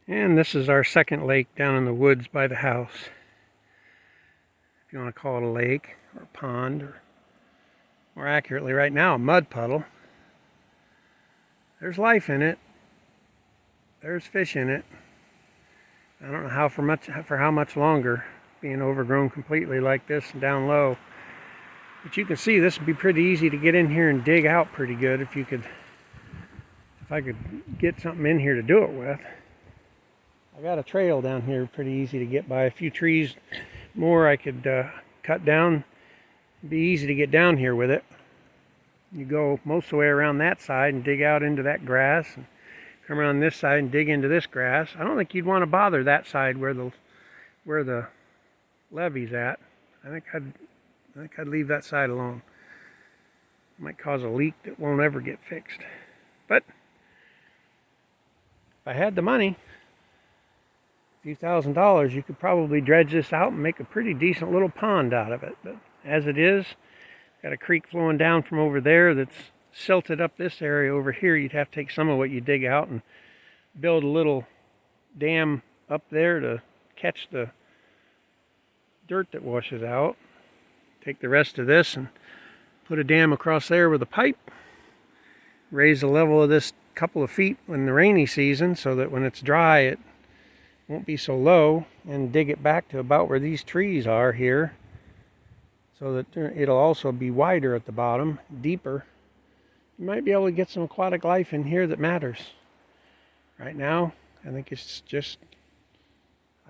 And this is our second lake down in the woods by the house. If you want to call it a lake or a pond, or more accurately right now, a mud puddle. There's life in it. There's fish in it. I don't know for how much longer, being overgrown completely like this and down low. But you can see this would be pretty easy to get in here and dig out pretty good if I could get something in here to do it with. I got a trail down here pretty easy to get by. A few trees more I could cut down. It'd be easy to get down here with it. You go most of the way around that side and dig out into that grass, and come around this side and dig into this grass. I don't think you'd want to bother that side where the levee's at. I think I'd leave that side alone. It might cause a leak that won't ever get fixed. But if I had the money, a few $1,000s, you could probably dredge this out and make a pretty decent little pond out of it. But as it is, got a creek flowing down from over there that's silted up this area over here. You'd have to take some of what you dig out and build a little dam up there to catch the dirt that washes out. Take the rest of this and put a dam across there with a pipe. Raise the level of this a couple of feet in the rainy season so that when it's dry it won't be so low, and dig it back to about where these trees are here so that it'll also be wider at the bottom, deeper. You might be able to get some aquatic life in here that matters. Right now, I think it's just,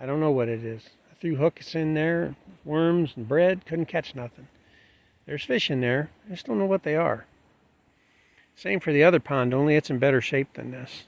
I don't know what it is. I threw hooks in there, worms and bread, couldn't catch nothing. There's fish in there, I just don't know what they are. Same for the other pond, only it's in better shape than this.